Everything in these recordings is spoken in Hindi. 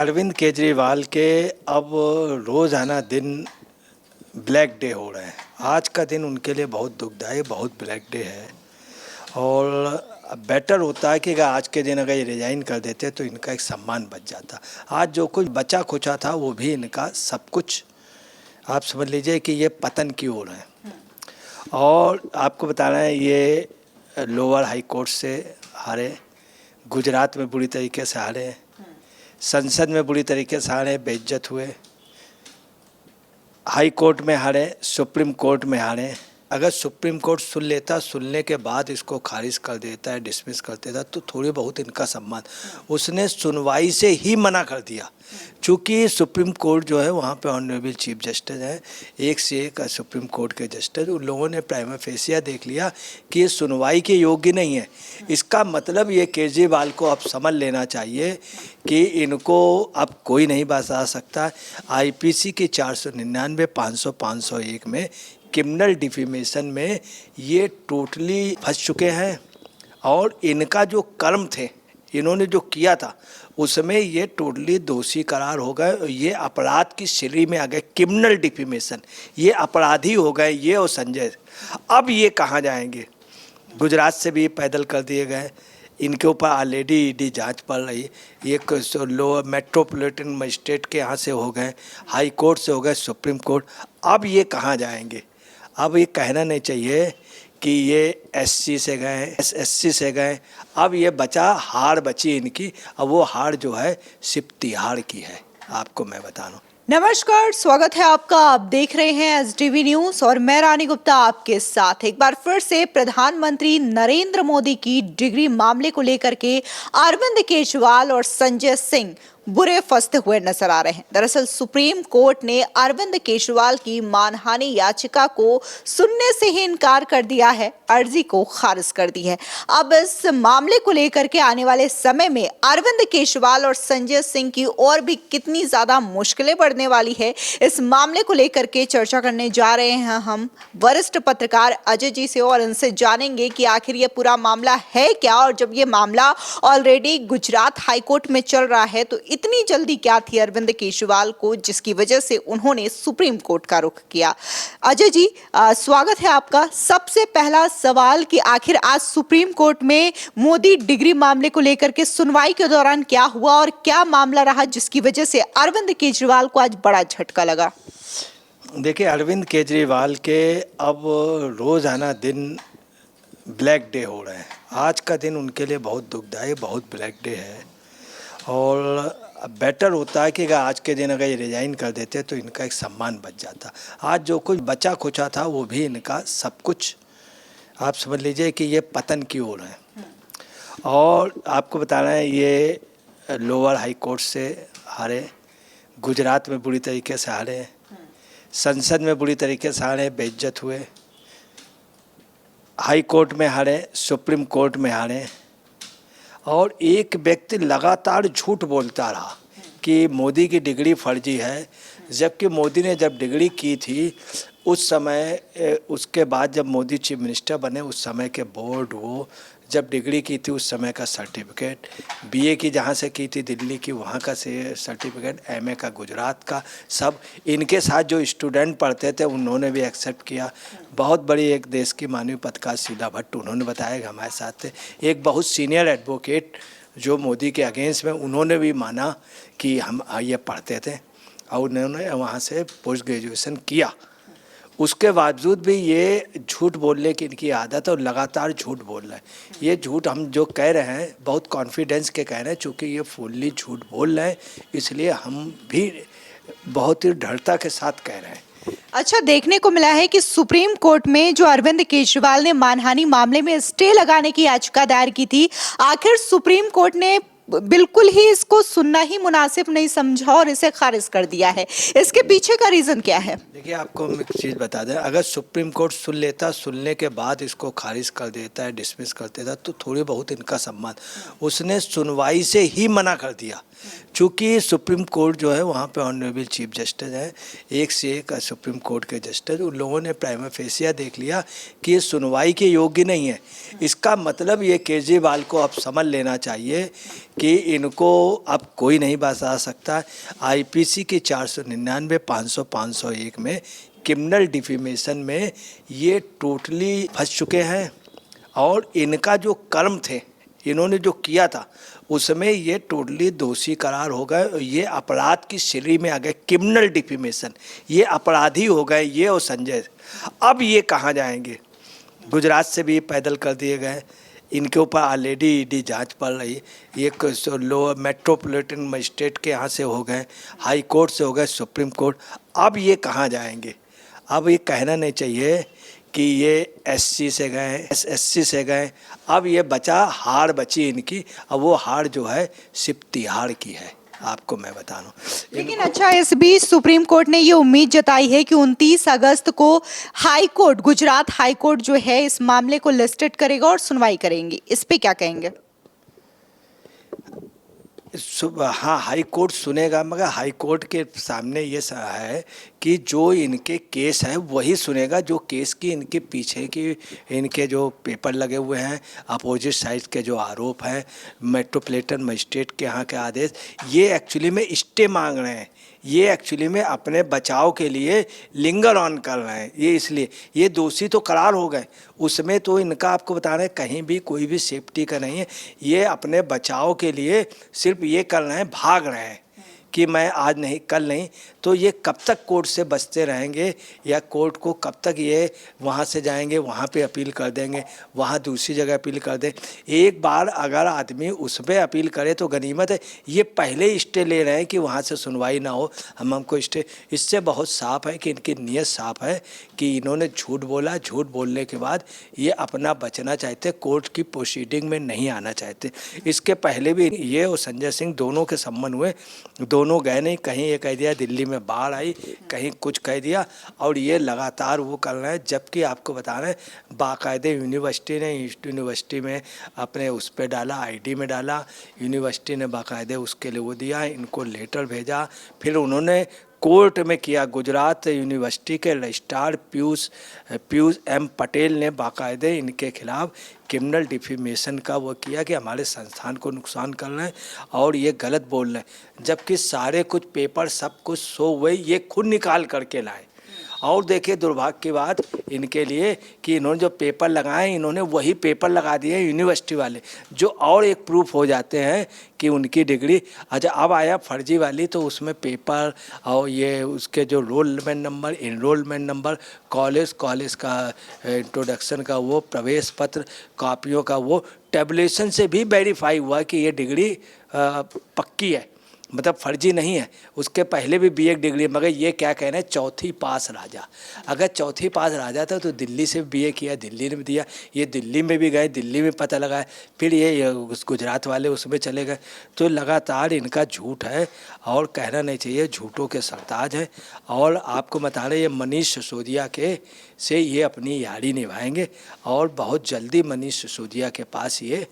अरविंद केजरीवाल के अब रोज़ाना दिन ब्लैक डे हो रहे हैं। आज का दिन उनके लिए बहुत दुखदायी, बहुत ब्लैक डे है। और बेटर होता है कि अगर आज के दिन अगर ये रिजाइन कर देते तो इनका एक सम्मान बच जाता। आज जो कुछ बचा खुचा था वो भी इनका सब कुछ आप समझ लीजिए कि ये पतन की ओर है। और आपको बताना है ये लोअर हाई कोर्ट से हारे, गुजरात में बुरी तरीके से हारे, संसद में बुरी तरीके से हारे, बेइज्जत हुए, हाई कोर्ट में हारे, सुप्रीम कोर्ट में हारे। अगर सुप्रीम कोर्ट सुन लेता, सुनने के बाद इसको खारिज कर देता है, डिसमिस कर देता, तो थोड़ी बहुत इनका सम्मान। उसने सुनवाई से ही मना कर दिया, चूँकि सुप्रीम कोर्ट जो है वहाँ पे ऑनरेबल चीफ जस्टिस हैं, एक से एक सुप्रीम कोर्ट के जस्टिस। उन लोगों ने प्राइमा फेसिया देख लिया कि ये सुनवाई के योग्य नहीं है। इसका मतलब ये केजरीवाल को अब समझ लेना चाहिए कि इनको अब कोई नहीं बचा सकता। आईपीसी की 499, 500, 501 में क्रिमिनल डिफेमेशन में ये टोटली फंस चुके हैं। और इनका जो कर्म थे, इन्होंने जो किया था, उसमें ये टोटली दोषी करार हो गए। ये अपराध की श्रेणी में आ गए, क्रिमिनल डिफेमेशन, ये अपराधी हो गए ये और संजय। अब ये कहाँ जाएंगे? गुजरात से भी पैदल कर दिए गए, इनके ऊपर ऑलरेडी ईडी जांच पड़ रही। ये लोअर मेट्रोपॉलिटन मजिस्ट्रेट के यहाँ से हो गए, हाई कोर्ट से हो गए, सुप्रीम कोर्ट। अब ये कहाँ जाएंगे? अब ये कहना नहीं चाहिए कि ये एससी से गए, एसएससी से गए। अब ये बचा, हार बची इनकी। अब वो हार जो है सिर्फ तिहाड़ की है, आपको मैं बता रहा हूँ। नमस्कार, स्वागत है आपका। आप देख रहे हैं एसडीवी न्यूज और मैं रानी गुप्ता आपके साथ। एक बार फिर से प्रधानमंत्री नरेंद्र मोदी की डिग्री मामले को लेकर के अरविंद केजरीवाल और संजय सिंह बुरे फंसते हुए नजर आ रहे हैं। दरअसल सुप्रीम कोर्ट ने अरविंद केजरीवाल की मानहानि याचिका को सुनने से ही इनकार कर दिया है, अर्जी को खारिज कर दी है। अब इस मामले को लेकर के आने वाले समय में अरविंद केजरीवाल और संजय सिंह की और भी कितनी ज्यादा मुश्किलें बढ़ने वाली है, इस मामले को लेकर के चर्चा करने जा रहे हैं हम वरिष्ठ पत्रकार अजय जी से, और इनसे जानेंगे कि आखिर ये पूरा मामला है क्या। और जब ये मामला ऑलरेडी गुजरात हाईकोर्ट में चल रहा है तो इतनी जल्दी क्या थी अरविंद केजरीवाल को, जिसकी वजह से उन्होंने सुप्रीम कोर्ट का रुख किया। अजय जी, स्वागत है आपका। सबसे पहला सवाल कि आखिर आज सुप्रीम कोर्ट में मोदी डिग्री मामले को लेकर के सुनवाई के दौरान क्या हुआ और क्या मामला रहा जिसकी वजह से अरविंद केजरीवाल को आज बड़ा झटका लगा? देखिए, अरविंद केजरीवाल के अब रोज़ाना दिन ब्लैक डे हो रहे हैं। आज का दिन उनके लिए बहुत दुखदायी, बहुत ब्लैक डे है। और बेटर होता है कि अगर आज के दिन अगर ये रिजाइन कर देते तो इनका एक सम्मान बच जाता। आज जो कुछ बचा खुचा था वो भी इनका सब कुछ आप समझ लीजिए कि ये पतन की ओर है। और आपको बताना है ये लोअर हाई कोर्ट से हारे, गुजरात में बुरी तरीके से हारे, संसद में बुरी तरीके से हारे, बेइज्जत हुए, हाई कोर्ट में हारे, सुप्रीम कोर्ट में हारे। और एक व्यक्ति लगातार झूठ बोलता रहा कि मोदी की डिग्री फर्जी है, जबकि मोदी ने जब डिग्री की थी उस समय, उसके बाद जब मोदी चीफ मिनिस्टर बने उस समय के बोर्ड, वो जब डिग्री की थी उस समय का सर्टिफिकेट, बीए की जहाँ से की थी दिल्ली की वहाँ का से सर्टिफिकेट, एमए का गुजरात का, सब इनके साथ जो स्टूडेंट पढ़ते थे उन्होंने भी एक्सेप्ट किया। बहुत बड़ी एक देश की मानवीय पत्रकार शीला भट्ट, उन्होंने बताया कि हमारे साथ थे। एक बहुत सीनियर एडवोकेट जो मोदी के अगेंस्ट में, उन्होंने भी माना कि हम ये पढ़ते थे और उन्होंने वहाँ से पोस्ट ग्रेजुएशन किया। उसके बावजूद भी ये झूठ बोलने की इनकी आदत है और लगातार झूठ बोल रहे हैं। ये झूठ हम जो कह रहे हैं बहुत कॉन्फिडेंस के कह रहे हैं, चूँकि ये फुल्ली झूठ बोल रहे हैं इसलिए हम भी बहुत ही दृढ़ता के साथ कह रहे हैं। अच्छा, देखने को मिला है कि सुप्रीम कोर्ट में जो अरविंद केजरीवाल ने मानहानि मामले में स्टे लगाने की याचिका दायर की थी, आखिर सुप्रीम कोर्ट ने बिल्कुल ही इसको सुनना ही मुनासिब नहीं समझा और इसे खारिज कर दिया है। इसके पीछे का रीजन क्या है? देखिए, आपको हम एक चीज़ बता दें, अगर सुप्रीम कोर्ट सुन लेता, सुनने के बाद इसको खारिज कर देता है, डिसमिस कर देता, तो थोड़ी बहुत इनका सम्मान। उसने सुनवाई से ही मना कर दिया, चूँकि सुप्रीम कोर्ट जो है वहाँ पे ऑनरेबल चीफ जस्टिस हैं, एक से एक सुप्रीम कोर्ट के जस्टिस, उन लोगों ने प्राइमा फेसिया देख लिया कि ये सुनवाई के योग्य नहीं है। इसका मतलब ये केजरीवाल को अब समझ लेना चाहिए कि इनको अब कोई नहीं बचा सकता। आईपीसी की 499, 500, 501 में क्रिमिनल डिफेमेशन में ये टोटली फंस चुके हैं और इनका जो कर्म थे, इन्होंने जो किया था उसमें ये टोटली दोषी करार हो गए और ये अपराध की श्रेणी में आ गए। क्रिमिनल डिफेमेशन, ये अपराधी हो गए ये और संजय। अब ये कहाँ जाएंगे? गुजरात से भी पैदल कर दिए गए, इनके ऊपर ऑलरेडी ईडी जांच पड़ रही है। ये लोअर मेट्रोपॉलिटन मजिस्ट्रेट के यहाँ से हो गए, हाई कोर्ट से हो गए, सुप्रीम कोर्ट। अब ये कहाँ जाएंगे? अब ये कहना नहीं चाहिए कि ये एससी से गए, एसएससी से गए। अब ये बचा, हार बची इनकी। अब वो हार जो है सिर्फ तिहाड़ की है, आपको मैं बता रहा हूँ। लेकिन अच्छा, इस बीच सुप्रीम कोर्ट ने ये उम्मीद जताई है कि 29 अगस्त को high court, Gujarat high court जो है इस मामले को लिस्टेड करेगा और सुनवाई करेंगी। इस पे क्या कहेंगे? हाँ, हाई कोर्ट सुनेगा, मगर हाई कोर्ट के सामने ये है कि जो इनके केस है वही सुनेगा, जो केस की इनके पीछे की इनके जो पेपर लगे हुए हैं, अपोजिट साइड के जो आरोप हैं, मेट्रोपॉलिटन मजिस्ट्रेट के यहाँ के आदेश, ये एक्चुअली में स्टे मांग रहे हैं। ये एक्चुअली में अपने बचाव के लिए लिंगर ऑन कर रहे हैं। ये इसलिए ये दोषी तो करार हो गए, उसमें तो इनका आपको बता रहे हैं कहीं भी कोई भी सेफ्टी का नहीं है। ये अपने बचाव के लिए सिर्फ ये कर रहे हैं, भाग रहे हैं कि मैं आज नहीं कल नहीं। तो ये कब तक कोर्ट से बचते रहेंगे, या कोर्ट को कब तक ये वहाँ से जाएंगे, वहाँ पे अपील कर देंगे, वहाँ दूसरी जगह अपील कर दें। एक बार अगर आदमी उस पर अपील करे तो गनीमत है। ये पहले ही स्टे ले रहे हैं कि वहाँ से सुनवाई ना हो, हमको स्टे। इससे बहुत साफ है कि इनकी नीयत साफ है कि इन्होंने झूठ बोला, झूठ बोलने के बाद ये अपना बचना चाहते, कोर्ट की प्रोसीडिंग में नहीं आना चाहते। इसके पहले भी ये और संजय सिंह दोनों के संबंध हुए, दोनों गए नहीं, कहीं ये कह दिया दिल्ली में बाढ़ आई, कहीं कुछ कह दिया, और ये लगातार वो कर रहे हैं। जबकि आपको बता रहे हैं बाकायदे यूनिवर्सिटी ने यूनिवर्सिटी में अपने उस पर डाला, आईडी में डाला, यूनिवर्सिटी ने बाकायदे उसके लिए वो दिया, इनको लेटर भेजा, फिर उन्होंने कोर्ट में किया। गुजरात यूनिवर्सिटी के रजिस्ट्रार पीयूष एम पटेल ने बाकायदे इनके खिलाफ क्रिमिनल डिफेमेशन का वो किया कि हमारे संस्थान को नुकसान कर रहे हैं और ये गलत बोल रहे हैं। जबकि सारे कुछ पेपर सब कुछ शो हुए, ये खुद निकाल करके लाए। और देखिए दुर्भाग्य की बात इनके लिए कि इन्होंने जो पेपर लगाए, इन्होंने वही पेपर लगा दिए यूनिवर्सिटी वाले, जो और एक प्रूफ हो जाते हैं कि उनकी डिग्री। अच्छा, अब आया फर्जी वाली, तो उसमें पेपर और ये उसके जो रोलमेंट नंबर, इनरोलमेंट नंबर, कॉलेज का इंट्रोडक्शन का वो, प्रवेश पत्र, कॉपियों का वो, टेबुलेशन से भी वेरीफाई हुआ कि ये डिग्री पक्की है, मतलब फर्जी नहीं है। उसके पहले भी बीए डिग्री, मगर ये क्या कहना है, चौथी पास राजा। अगर चौथी पास राजा था तो दिल्ली से बीए किया, दिल्ली ने भी दिया, ये दिल्ली में भी गए, दिल्ली में पता लगाया, फिर ये गुजरात वाले उसमें चले गए। तो लगातार इनका झूठ है और कहना नहीं चाहिए, झूठों के सरताज हैं। और आपको बता रहे ये मनीष सिसोदिया के से ये अपनी यारी निभाएंगे और बहुत जल्दी मनीष सिसोदिया के पास ये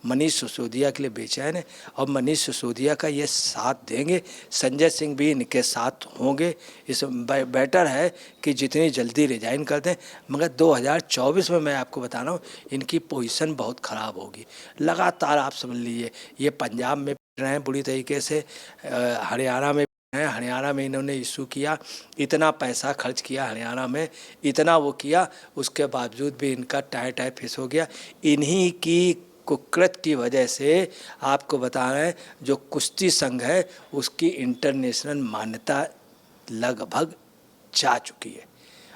मनीष सिसोदिया के लिए बेचैन है और मनीष सिसोदिया का ये साथ देंगे। संजय सिंह भी इनके साथ होंगे। इस बेटर है कि जितनी जल्दी रिजाइन कर दें, मगर 2024 में मैं आपको बता रहा हूँ इनकी पोजीशन बहुत ख़राब होगी। लगातार आप समझ लीजिए, ये पंजाब में रहे हैं बुरी तरीके से, हरियाणा में हैं, हरियाणा में इन्होंने इशू किया, इतना पैसा खर्च किया हरियाणा में, इतना वो किया, उसके बावजूद भी इनका टाई फिस हो गया। इन्हीं की कुकृत की वजह से आपको बता रहे हैं जो कुश्ती संघ है उसकी इंटरनेशनल मान्यता लगभग जा चुकी है।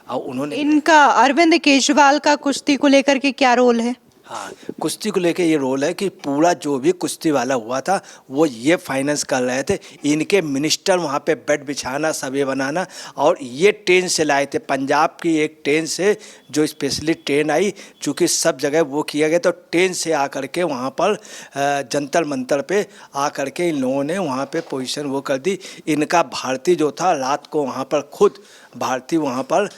और उन्होंने इनका अरविंद केजरीवाल का कुश्ती को लेकर के क्या रोल है? हाँ, कुश्ती को लेके ये रोल है कि पूरा जो भी कुश्ती वाला हुआ था वो ये फाइनेंस कर रहे थे। इनके मिनिस्टर वहाँ पे बेड बिछाना, सब ये बनाना, और ये ट्रेन से लाए थे, पंजाब की एक ट्रेन से जो स्पेशली ट्रेन आई, चूँकि सब जगह वो किया गया, तो ट्रेन से आकर के वहाँ पर जंतर मंतर पे आकर के इन लोगों ने वहाँ पे पोजीशन वो कर दी। इनका भारती जो था रात को वहाँ पर खुद भारती वहाँ पर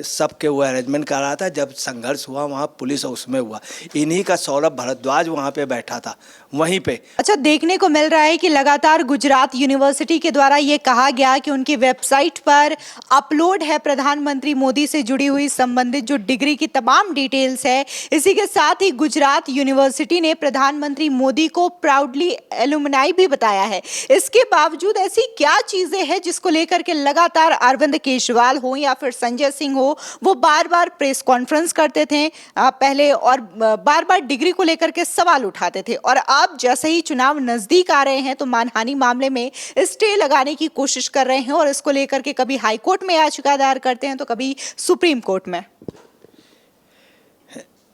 सबके वो अरेंजमेंट कर रहा था। जब संघर्ष हुआ वहाँ पुलिस और उसमें हुआ, इन्हीं का सौरभ भारद्वाज वहाँ पे बैठा था वहीं पे। अच्छा, देखने को मिल रहा है कि लगातार गुजरात यूनिवर्सिटी के द्वारा ये कहा गया कि उनकी वेबसाइट पर अपलोड है प्रधानमंत्री मोदी से जुड़ी हुई संबंधित जो डिग्री की तमाम डिटेल्स है। इसी के साथ ही गुजरात यूनिवर्सिटी ने प्रधानमंत्री मोदी को प्राउडली एलुमनाई भी बताया है। इसके बावजूद ऐसी क्या चीजें हैं जिसको लेकर के लगातार अरविंद केजरीवाल हो या फिर संजय सिंह हो, वो बार बार प्रेस कॉन्फ्रेंस करते थे पहले, और बार बार डिग्री को लेकर के सवाल उठाते थे, और अब जैसे ही चुनाव नजदीक आ रहे हैं तो मानहानि मामले में स्टे लगाने की कोशिश कर रहे हैं और इसको लेकर के कभी हाई कोर्ट में याचिका दायर करते हैं तो कभी सुप्रीम कोर्ट में।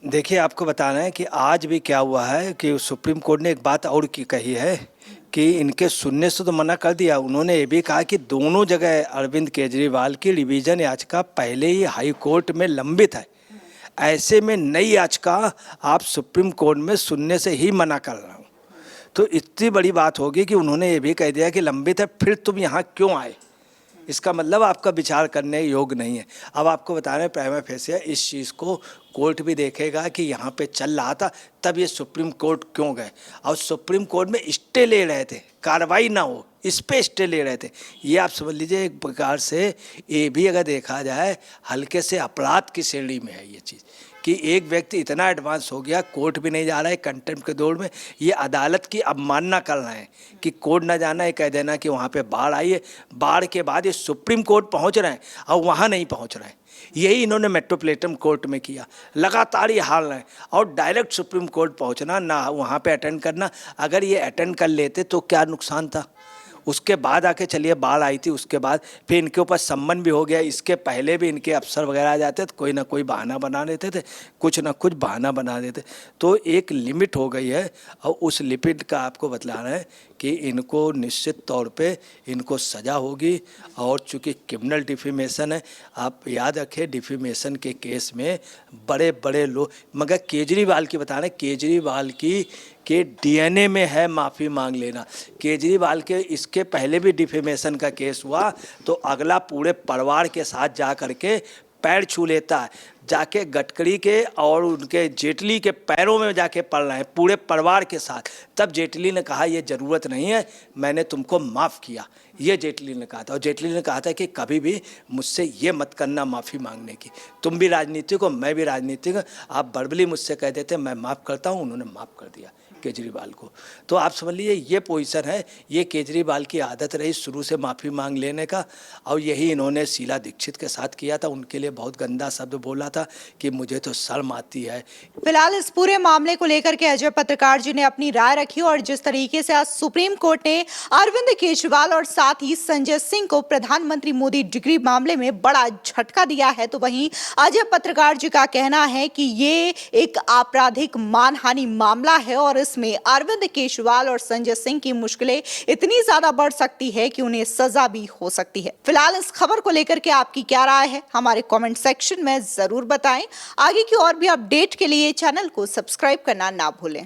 देखिए, आपको बताना है कि आज भी क्या हुआ है कि सुप्रीम कोर्ट ने एक बात और की कही है कि इनके सुनने से तो मना कर दिया। उन्होंने ये भी कहा कि दोनों जगह अरविंद केजरीवाल की रिवीजन याचिका पहले ही हाई कोर्ट में लंबित है, ऐसे में नई याचिका आप सुप्रीम कोर्ट में सुनने से ही मना कर रहा हूँ। तो इतनी बड़ी बात होगी कि उन्होंने ये भी कह दिया कि लंबित है, फिर तुम यहाँ क्यों आए, इसका मतलब आपका विचार करने योग्य नहीं है। अब आपको बता रहे हैं प्राइमा फेसिया इस चीज़ को कोर्ट भी देखेगा कि यहाँ पे चल रहा था, तब ये सुप्रीम कोर्ट क्यों गए, और सुप्रीम कोर्ट में स्टे ले रहे थे, कार्रवाई ना हो इस पे स्टे ले रहे थे। ये आप समझ लीजिए एक प्रकार से ये भी अगर देखा जाए हल्के से अपराध की श्रेणी में है ये चीज़, कि एक व्यक्ति इतना एडवांस हो गया, कोर्ट भी नहीं जा रहा है, कंटेम्प्ट के दौड़ में ये अदालत की अवमानना कर रहे हैं कि कोर्ट ना जाना है, कह देना कि वहाँ पे बाढ़ आई है, बाढ़ के बाद ये सुप्रीम कोर्ट पहुँच रहे हैं और वहाँ नहीं पहुँच रहे हैं। यही इन्होंने मेट्रोपॉलिटन कोर्ट में किया, लगातार ये हाल रहे हैं, और डायरेक्ट सुप्रीम कोर्ट पहुँचना ना वहाँ पे अटेंड करना। अगर ये अटेंड कर लेते तो क्या नुकसान था। उसके बाद आके चलिए बाढ़ आई थी, उसके बाद फिर इनके ऊपर सम्मन भी हो गया, इसके पहले भी इनके अफसर वगैरह आ जाते थे, कोई ना कोई बहाना बना देते थे, कुछ ना कुछ बहाना बना देते। तो एक लिमिट हो गई है, और उस लिमिट का आपको बतलाना है कि इनको निश्चित तौर पे इनको सज़ा होगी। और चूँकि क्रिमिनल डिफेमेशन है, आप याद रखें डिफेमेशन के केस में बड़े बड़े लोग, मगर केजरीवाल की बता रहे हैं, केजरीवाल की के डीएनए में है माफ़ी मांग लेना। केजरीवाल के इसके पहले भी डिफेमेशन का केस हुआ तो अगला पूरे परिवार के साथ जा कर के पैर छू लेता है, जाके गडकरी के और उनके जेटली के पैरों में जाके पड़ रहे हैं पूरे परिवार के साथ। तब जेटली ने कहा ये ज़रूरत नहीं है, मैंने तुमको माफ़ किया, ये जेटली ने कहा था। और जेटली ने कहा था कि कभी भी मुझसे ये मत करना माफ़ी मांगने की, तुम भी राजनीतिक हो, मैं भी राजनीतिक हूँ, आप बड़बली मुझसे कह देते मैं माफ़ करता हूँ, उन्होंने माफ़ कर दिया केजरीवाल को। तो आप समझ लीजिए ये पोजीशन है, ये केजरीवाल की आदत रही शुरू से माफ़ी मांग लेने का, और यही इन्होंने शीला दीक्षित के साथ किया था। उनके लिए बहुत गंदा शब्द बोला था कि मुझे तो शर्म आती है। फिलहाल इस पूरे मामले को लेकर के अजय पत्रकार जी ने अपनी राय रखी, और जिस तरीके से आज सुप्रीम कोर्ट ने अरविंद केजरीवाल और साथ ही संजय सिंह को प्रधानमंत्री मोदी डिग्री मामले में बड़ा झटका दिया है, तो वहीं अजय पत्रकार जी का कहना है कि ये एक आपराधिक मानहानि मामला है और इसमें अरविंद केजरीवाल और संजय सिंह की मुश्किलें इतनी ज्यादा बढ़ सकती है कि उन्हें सजा भी हो सकती है। फिलहाल इस खबर को लेकर के आपकी क्या राय है हमारे कमेंट सेक्शन में जरूर बताएं। आगे की और भी अपडेट के लिए चैनल को सब्सक्राइब करना ना भूलें।